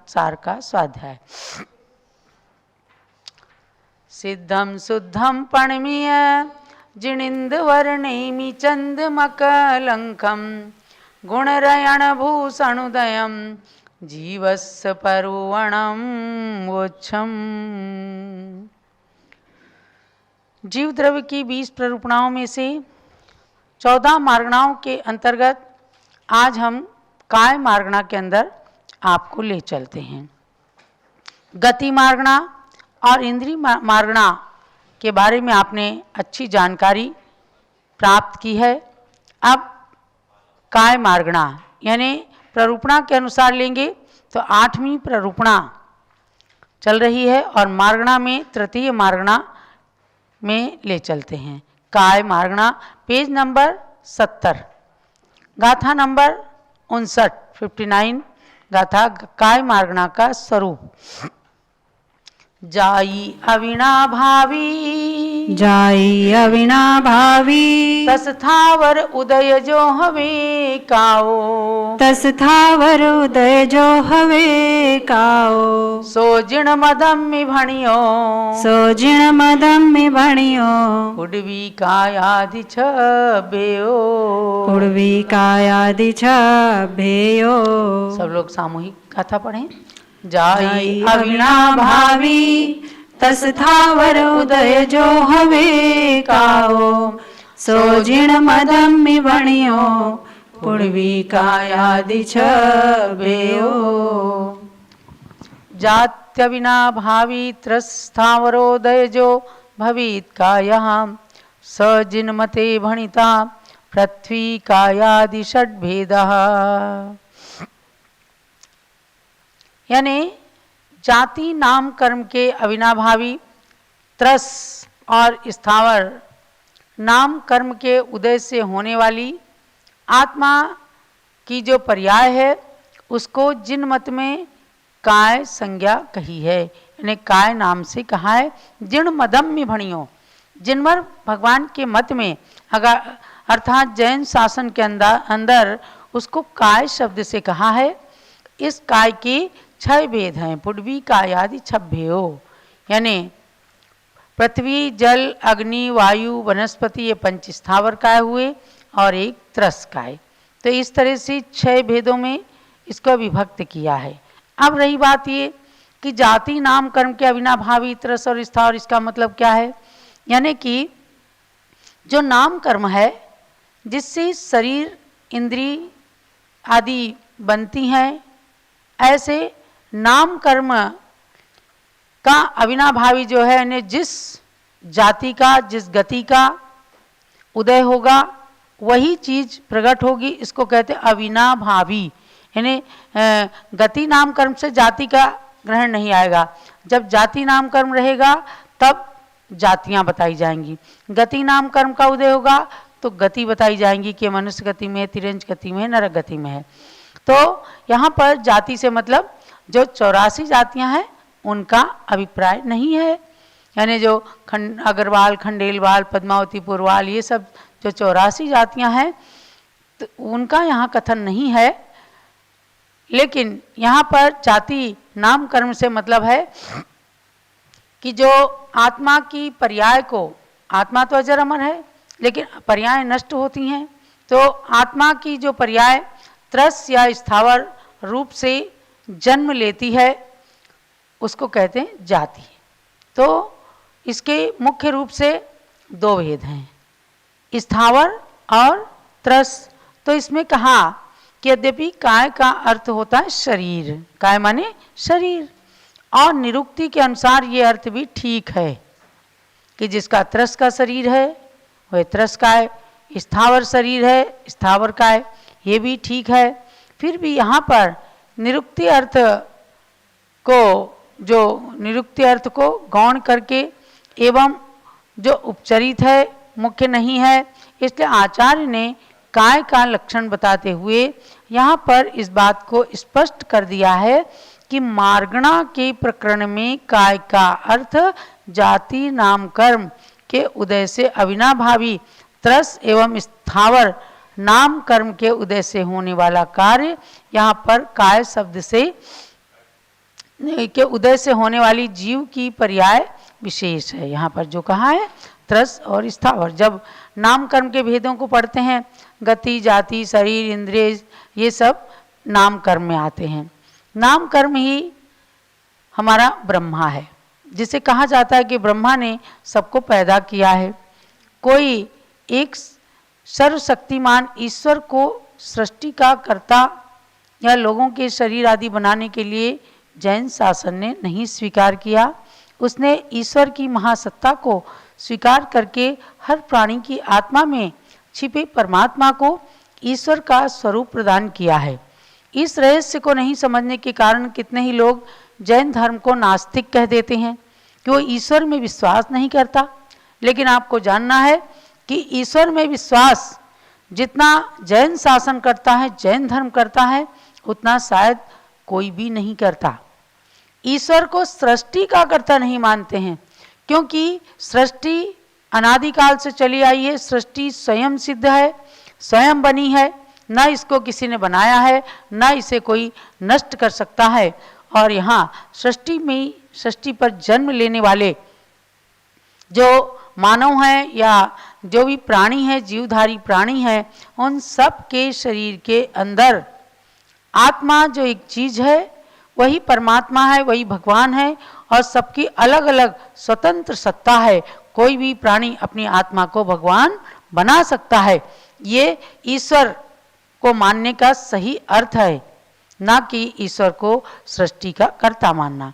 सार का स्वाध्याय। सिद्धम शुद्धम पणमीय जिनिंद वर्णेमि चंदमकलंकम गुणरयण भूषणुदयम जीवस्य परुवणम वोच्छम। जीव द्रव्य की 20 प्ररूपणाओं में से 14 मार्गणाओं के अंतर्गत आज हम काय मार्गणा के अंदर आपको ले चलते हैं। गति मार्गणा और इंद्रिय मार्गणा के बारे में आपने अच्छी जानकारी प्राप्त की है। अब काय मार्गणा यानी प्ररूपणा के अनुसार लेंगे तो 8वीं प्ररूपणा चल रही है और मार्गणा में तृतीय मार्गणा में ले चलते हैं। काय मार्गणा पेज नंबर 70 गाथा नंबर 59 गाथा काय मार्गणा का स्वरूप। जाई अविना भावी तस थावर उदय जो हवे काओ सो जिण मदम में भणियो उडवी कायादि छबेयो। सब लोग सामूहिक गाथा पढ़ें। जाई अविना भावी तस थावर उदय जो हवे काओ सो जिण मदम में भणियो पुड़वी कायादि छबेयो। जात्यविना भावी त्रस्थावरोदय जो भवित कायः स जिन्मते भणिता पृथ्वी कायादि षड्भेदः। यानी जाति नाम कर्म के अविनाभावी त्रस और स्थावर नाम कर्म के उदय से होने वाली आत्मा की जो पर्याय है उसको जिन मत में काय संज्ञा कही है, यानी काय नाम से कहा है। जिण मदम में भणियो जिनवर भगवान के मत में अगर अर्थात जैन शासन के अंदर उसको काय शब्द से कहा है। इस काय के 6 भेद हैं। पुडवी कायादि छब्भेयो यानी पृथ्वी जल अग्नि वायु वनस्पति ये 5 स्थावर काय हुए और एक त्रस काय। तो इस तरह से 6 भेदों में इसको विभक्त किया है। अब रही बात ये कि जाति नाम कर्म के अविनाभावी त्रस और स्थावर, इसका मतलब क्या है? यानी कि जो नाम कर्म है जिससे शरीर इंद्री आदि बनती हैं, ऐसे नाम कर्म का अविनाभावी जो है यानी जिस जाति का जिस गति का उदय होगा वही चीज प्रकट होगी, इसको कहते हैं अविनाभावी। यानी गति नाम कर्म से जाति का ग्रहण नहीं आएगा। जब जाति नाम कर्म रहेगा तब जातियां बताई जाएंगी। गति नाम कर्म का उदय होगा तो गति बताई जाएंगी कि मनुष्य गति में है, तिरंज गति में है, नरक गति में है। तो यहाँ पर जाति से मतलब जो 84 जातियां हैं उनका अभिप्राय नहीं है। यानी जो अग्रवाल, खंडेलवाल, पद्मावती, पुरवाल ये सब जो 84 जातियां हैं तो उनका यहाँ कथन नहीं है। लेकिन यहाँ पर जाति नाम कर्म से मतलब है कि जो आत्मा की पर्याय को, आत्मा तो अजर अमर है लेकिन पर्याय नष्ट होती हैं, तो आत्मा की जो पर्याय त्रस या स्थावर रूप से जन्म लेती है उसको कहते हैं जाति। तो इसके मुख्य रूप से 2 भेद हैं, स्थावर और त्रस। तो इसमें कहा कि यद्यपि काय का अर्थ होता है शरीर, काय माने शरीर, और निरुक्ति के अनुसार ये अर्थ भी ठीक है कि जिसका त्रस का शरीर है वह त्रस काय, स्थावर शरीर है स्थावर काय, ये भी ठीक है। फिर भी यहाँ पर निरुक्ति अर्थ को गौण करके एवं जो उपचरित है मुख्य नहीं है, इसलिए आचार्य ने काय का लक्षण बताते हुए यहाँ पर इस बात को स्पष्ट कर दिया है कि मार्गणा के प्रकरण में काय का अर्थ जाति नाम कर्म के उदय से अविनाभावी त्रस एवं स्थावर नाम कर्म के उदय से होने वाला कार्य यहाँ पर काय शब्द से के उदय से होने वाली जीव की पर्याय विशेष है। यहाँ पर जो कहा है त्रस और स्थावर, जब नाम कर्म के भेदों को पढ़ते हैं, गति, जाति, शरीर, इंद्रिय, ये सब नाम कर्म में आते हैं। नाम कर्म ही हमारा ब्रह्मा है, जिसे कहा जाता है कि ब्रह्मा ने सबको पैदा किया है। कोई एक सर्वशक्तिमान ईश्वर को सृष्टि का कर्ता या लोगों के शरीर आदि बनाने के लिए जैन शासन ने नहीं स्वीकार किया। उसने ईश्वर की महासत्ता को स्वीकार करके हर प्राणी की आत्मा में छिपे परमात्मा को ईश्वर का स्वरूप प्रदान किया है। इस रहस्य को नहीं समझने के कारण कितने ही लोग जैन धर्म को नास्तिक कह देते हैं कि वो ईश्वर में विश्वास नहीं करता। लेकिन आपको जानना है कि ईश्वर में विश्वास जितना जैन शासन करता है, जैन धर्म करता है, उतना शायद कोई भी नहीं करता। ईश्वर को सृष्टि का कर्ता नहीं मानते हैं, क्योंकि सृष्टि अनादिकाल से चली आई है। सृष्टि स्वयं सिद्ध है, स्वयं बनी है, न इसको किसी ने बनाया है, न इसे कोई नष्ट कर सकता है। और यहाँ सृष्टि में, सृष्टि पर जन्म लेने वाले जो मानव हैं या जो भी प्राणी हैं, जीवधारी प्राणी हैं, उन सब के शरीर के अंदर आत्मा जो एक चीज है वही परमात्मा है, वही भगवान है, और सबकी अलग अलग स्वतंत्र सत्ता है। कोई भी प्राणी अपनी आत्मा को भगवान बना सकता है। ये ईश्वर को मानने का सही अर्थ है, ना कि ईश्वर को सृष्टि का कर्ता मानना।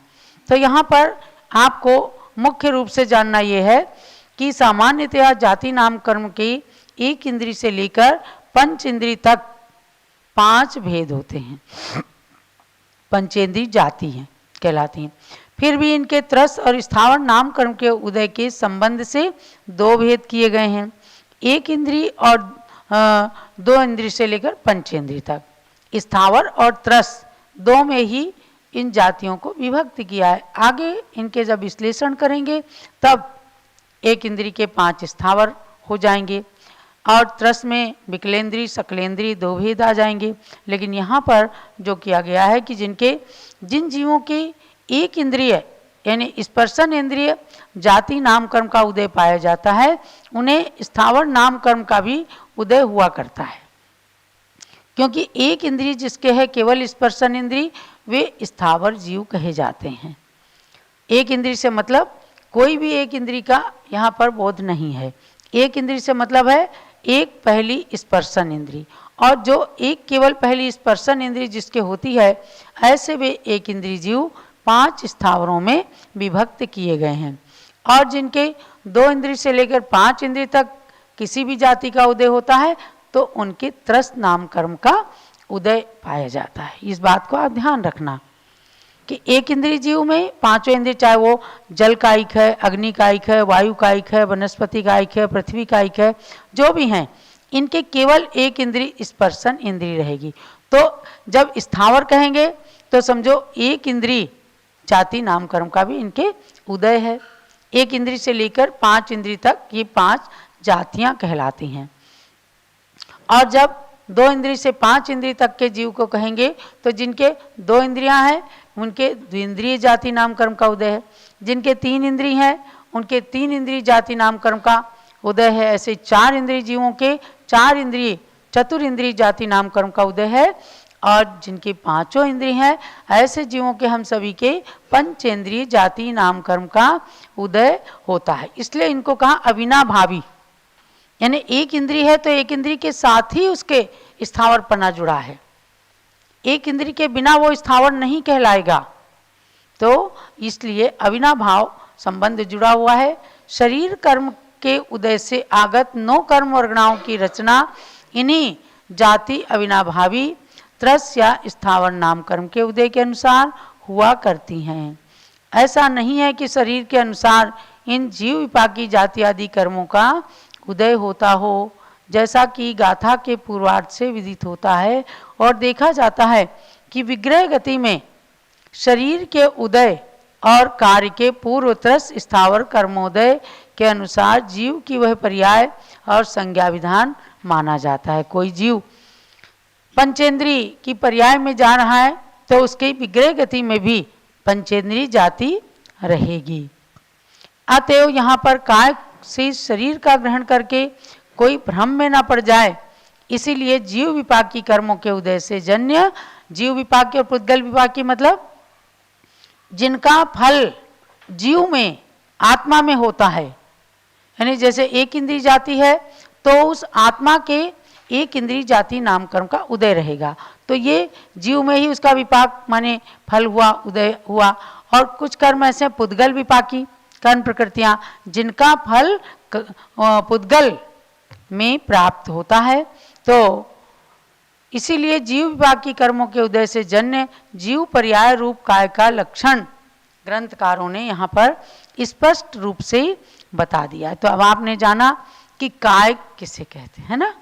तो यहाँ पर आपको मुख्य रूप से जानना ये है कि सामान्यतया जाति नाम कर्म के एक इंद्री से लेकर पंच इंद्री तक 5 भेद होते हैं। पंचेंद्री जाति हैं, कहलाती हैं। फिर भी इनके त्रस और स्थावर नाम कर्म के उदय के संबंध से 2 भेद किए गए हैं, एक इंद्री और 2 इंद्री से लेकर पंचेंद्री तक। स्थावर और त्रस 2 में ही इन जातियों को विभक्त किया है। आगे इनके जब विश्लेषण करेंगे तब एक इंद्री के 5 स्थावर हो जाएंगे और त्रस में विकलेंद्री, सकलेंद्री 2 भेद आ जाएंगे। लेकिन यहाँ पर जो किया गया है कि जिन जीवों के एक इंद्रिय यानी स्पर्शन इंद्रिय जाति नाम कर्म का उदय पाया जाता है, उन्हें स्थावर नाम कर्म का भी उदय हुआ करता है। क्योंकि एक इंद्रिय जिसके है केवल स्पर्शन इंद्रिय, वे स्थावर जीव कहे जाते हैं। एक इंद्रिय से मतलब कोई भी एक इंद्रिय का यहाँ पर बोध नहीं है। एक इंद्रिय से मतलब है एक पहली स्पर्शन इंद्रिय, और जो एक केवल पहली स्पर्शन इंद्रिय जिसके होती है, ऐसे वे एक इंद्रिय जीव 5 स्थावरों में विभक्त किए गए हैं। और जिनके 2 इंद्रिय से लेकर 5 इंद्रिय तक किसी भी जाति का उदय होता है, तो उनके त्रस नाम कर्म का उदय पाया जाता है। इस बात को आप ध्यान रखना कि एक इंद्रिय जीव में 5 इंद्रिय, चाहे वो जल कायिक है, अग्नि कायिक है, वायु कायिक है, वनस्पति कायिक है, पृथ्वी कायिक है, जो भी हैं, इनके केवल एक इंद्रिय स्पर्शन इंद्रिय रहेगी। तो जब स्थावर कहेंगे तो समझो एक इंद्रिय जाति नाम कर्म का भी इनके उदय है। एक इंद्रिय से लेकर 5 इंद्रिय तक ये 5 जातियां कहलाती हैं। और जब 2 इंद्रिय से 5 इंद्रिय तक के जीव को कहेंगे तो जिनके 2 इंद्रियां हैं उनके द्विंद्रिय जाति नाम कर्म का उदय है। जिनके 3 इंद्रिय हैं उनके 3 इंद्रिय जाति नाम कर्म का उदय है। ऐसे 4 इंद्रिय जीवों के 4 इंद्रिय चतुर्इंद्रिय जाति नाम कर्म का उदय है। और जिनके 5 इंद्रिय हैं, ऐसे जीवों के हम सभी के पंचेंद्रिय जाति नाम कर्म का उदय होता है। इसलिए इनको कहा अविनाभावी, यानी एक इंद्रिय है तो एक इंद्रिय के साथ ही उसके स्थावरपना जुड़ा है। एक इंद्रिय के बिना वो स्थावर नहीं कहलाएगा। तो इसलिए अविनाभाव संबंध जुड़ा हुआ है। शरीर कर्म के उदय से आगत 9 कर्म और गणाओं की रचना इन्हीं जाति अविनाभावी त्रस या स्थावर नाम कर्म के उदय के अनुसार हुआ करती हैं। ऐसा नहीं है कि शरीर के अनुसार इन जीव विपाकी जाति आदि कर्मों का उदय होता हो, जैसा कि गाथा के पूर्वार्ध से विदित होता है। और देखा जाता है कि विग्रह गति में शरीर के उदय और कार्य के पूर्व त्रस स्थावर कर्मोदय के अनुसार जीव की वह पर्याय और संज्ञा विधान माना जाता है। कोई जीव पंचेंद्री की पर्याय में जा रहा है तो उसकी विग्रह गति में भी पंचेंद्रिय जाति रहेगी। अतएव यहाँ पर काय से शरीर का ग्रहण करके कोई भ्रम में ना पड़ जाए, इसीलिए जीव विपाकी कर्मों के उदय से जन्य, जीव विपाकी और पुद्गल विपाकी मतलब जिनका फल जीव में आत्मा में होता है, यानी जैसे एक इंद्रिय जाति है तो उस आत्मा के एक इंद्रिय जाति नाम कर्म का उदय रहेगा, तो ये जीव में ही उसका विपाक माने फल हुआ, उदय हुआ। और कुछ कर्म ऐसे पुद्गल विपाकी कर्म प्रकृतियां जिनका फल पुद्गल में प्राप्त होता है, तो इसीलिए जीव विपाकी कर्मों के उदय से जन्य जीव पर्याय रूप काय का लक्षण ग्रंथकारों ने यहाँ पर स्पष्ट रूप से बता दिया। तो अब आपने जाना कि काय किसे कहते हैं ना,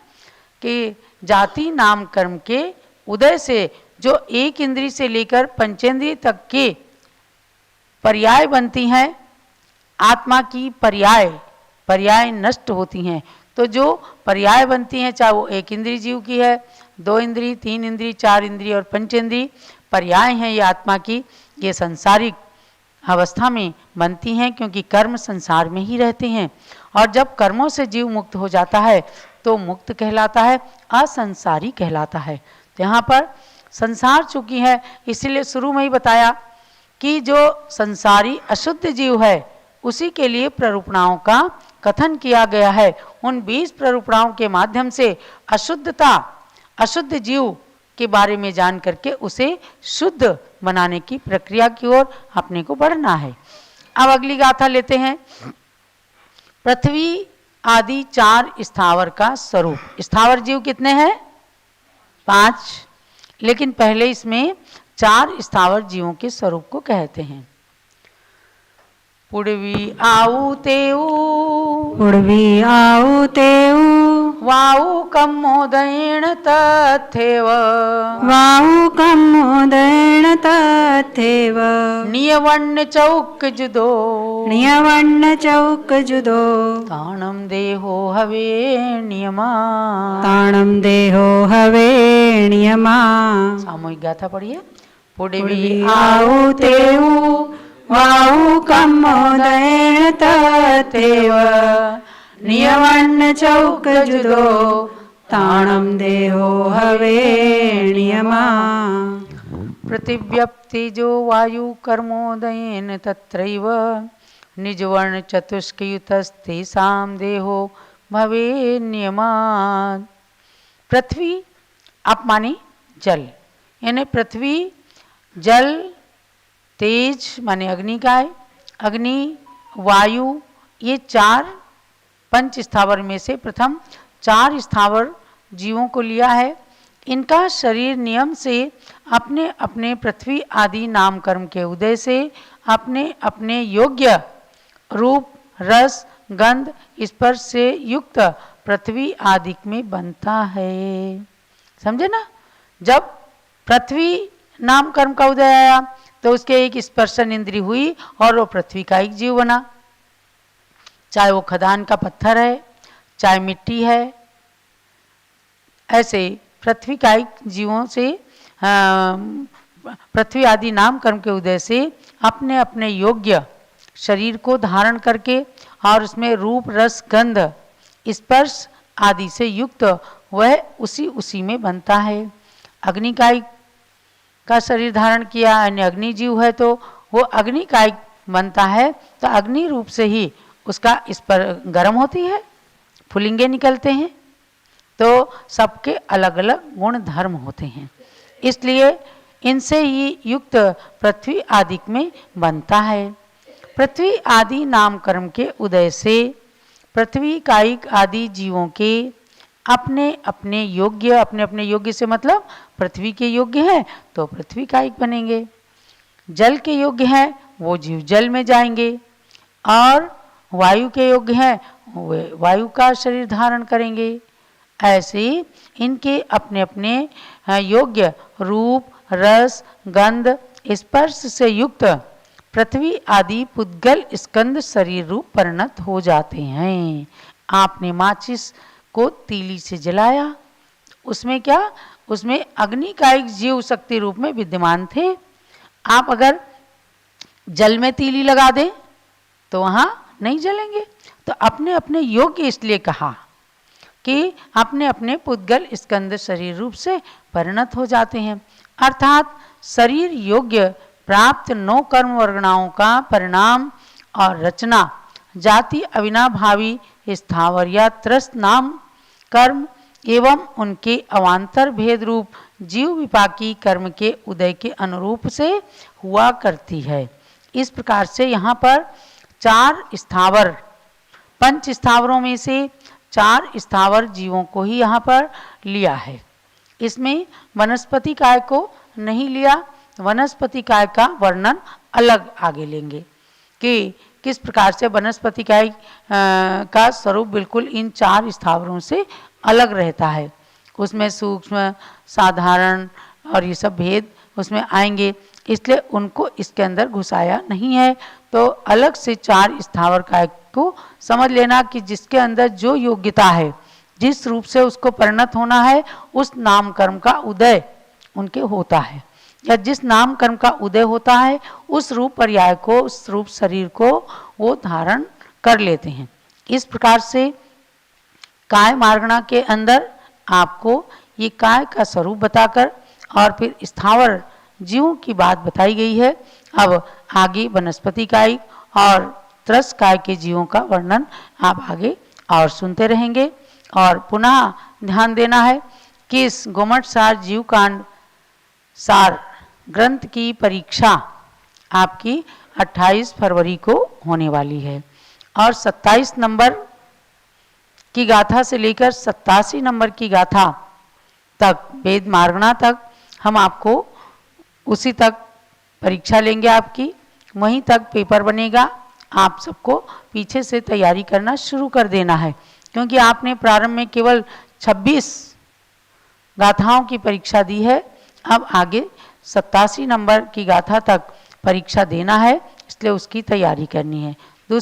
कि जाति नाम कर्म के उदय से जो एक इंद्रिय से लेकर पंचेंद्रिय तक के पर्याय बनती हैं, आत्मा की पर्याय नष्ट होती हैं, तो जो पर्याय बनती हैं चाहे वो एक इंद्रिय जीव की है, दो इंद्रिय, तीन इंद्रिय, चार इंद्रिय और पंचेंद्रिय पर्याय हैं ये आत्मा की, ये सांसारिक अवस्था में बनती हैं क्योंकि कर्म संसार में ही रहते हैं। और जब कर्मों से जीव मुक्त हो जाता है तो मुक्त कहलाता है, असंसारी कहलाता है। तो यहाँ पर संसार चूंकि है इसीलिए शुरू में ही बताया कि जो संसारी अशुद्ध जीव है उसी के लिए प्ररूपणाओं का कथन किया गया है। उन 20 प्ररूपणाओं के माध्यम से अशुद्ध जीव के बारे में जान करके उसे शुद्ध बनाने की प्रक्रिया की ओर अपने को बढ़ना है। अब अगली गाथा लेते हैं। पृथ्वी आदि 4 स्थावर का स्वरूप। स्थावर जीव कितने हैं? 5, लेकिन पहले इसमें 4 स्थावर जीवों के स्वरूप को कहते हैं। पुड़वी आऊ तेऊ, पुड़वी आऊ तेऊ, वाऊ कमोदयेन तथैव, वाऊ कमोदयेन तथैव, नियवण्य चौक जुदो, नियवण्य चौक जुदो, ताणम देहो हवे नियमा, ताणम देहो हवे नियमा। सामूहिक गाथा पढ़िए। पुड़वी पुड़वी आऊ तेऊ, वाऊ कमोदयेन तथैव, नियवण्य चौक जुदो, ताणम देहो हवे नियमा। प्रतिव्यक्ति जो वायु कर्मोदयेन तत्रैव, निजवर्ण चतुष्कयुतस्तेषां देहो भवे नियमात्। पृथ्वी आप माने जल, यानी पृथ्वी, जल, तेज माने अग्नि का है, अग्नि, वायु, ये 4 पंच स्थावर में से प्रथम 4 स्थावर जीवों को लिया है। इनका शरीर नियम से अपने अपने पृथ्वी आदि नाम कर्म के उदय से अपने अपने योग्य रूप, रस, गंध, स्पर्श से युक्त पृथ्वी आदि में बनता है। समझे ना? जब पृथ्वी नाम कर्म का उदय आया तो उसके एक स्पर्शन इंद्री हुई और वो पृथ्वी का एक जीव बना, चाहे वो खदान का पत्थर है, चाहे मिट्टी है। ऐसे पृथ्वी कायिक जीवों से पृथ्वी आदि नाम कर्म के उदय से अपने अपने योग्य शरीर को धारण करके और उसमें रूप, रस, गंध, स्पर्श आदि से युक्त वह उसी में बनता है। अग्निकायिक का शरीर धारण किया, अन्य अग्नि जीव है तो वो अग्निकायिक बनता है, तो अग्नि रूप से ही उसका इस पर गर्म होती है, फुलिंगे निकलते हैं, तो सबके अलग अलग गुण धर्म होते हैं, इसलिए इनसे ही युक्त पृथ्वी आदि में बनता है। पृथ्वी आदि नाम कर्म के उदय से पृथ्वी कायिक आदि जीवों के अपने अपने योग्य से मतलब पृथ्वी के योग्य हैं तो पृथ्वी कायिक बनेंगे, जल के योग्य हैं वो जीव जल में जाएंगे, और वायु के योग्य हैं वे वायु का शरीर धारण करेंगे। ऐसे ही इनके अपने अपने योग्य रूप, रस, गंध, स्पर्श से युक्त पृथ्वी आदि पुद्गल स्कंद शरीर रूप परिणत हो जाते हैं। आपने माचिस को तीली से जलाया, उसमें क्या, उसमें अग्निकायिक जीव शक्ति रूप में विद्यमान थे। आप अगर जल में तीली लगा दें तो वहाँ नहीं जलेंगे। तो अपने अपने योग्य इसलिए कहा कि अपने अपने पुद्गल स्कंद शरीर रूप से परिणत हो जाते हैं। अर्थात शरीर योग्य प्राप्त 9 कर्म वर्गणाओं का परिणाम और रचना जाति अविनाभावी स्थावर या त्रस्त नाम कर्म एवं उनके अवान्तर भेद रूप जीव विपाकी कर्म के उदय के अनुरूप से हुआ करती है। इस प्रकार से यहाँ पर 4 स्थावर, 5 स्थावरों में से 4 स्थावर जीवों को ही यहाँ पर लिया है। इसमें वनस्पति काय को नहीं लिया। वनस्पति काय का वर्णन अलग आगे लेंगे कि किस प्रकार से वनस्पति काय का स्वरूप बिल्कुल इन 4 स्थावरों से अलग रहता है। उसमें सूक्ष्म, साधारण और ये सब भेद उसमें आएंगे, इसलिए उनको इसके अंदर घुसाया नहीं है। तो अलग से 4 स्थावर काय को समझ लेना कि जिसके अंदर जो योग्यता है, जिस रूप से उसको परिणत होना है, उस नाम कर्म का उदय उनके होता है, या जिस नाम कर्म का उदय होता है उस रूप पर्याय को, उस रूप शरीर को वो धारण कर लेते हैं। इस प्रकार से काय मार्गणा के अंदर आपको ये काय का स्वरूप बताकर और फिर स्थावर जीवों की बात बताई गई है। अब आगे वनस्पति काय और त्रस काय के जीवों का वर्णन आप आगे और सुनते रहेंगे। और पुनः ध्यान देना है कि इस गोमट सार जीव कांड सार ग्रंथ की परीक्षा आपकी 28 फरवरी को होने वाली है और 27 नंबर की गाथा से लेकर 87 नंबर की गाथा तक, वेद मार्गणा तक, हम आपको उसी तक परीक्षा लेंगे आपकी, वहीं तक पेपर बनेगा। आप सबको पीछे से तैयारी करना शुरू कर देना है, क्योंकि आपने प्रारंभ में केवल 26 गाथाओं की परीक्षा दी है। अब आगे 87 नंबर की गाथा तक परीक्षा देना है, इसलिए उसकी तैयारी करनी है।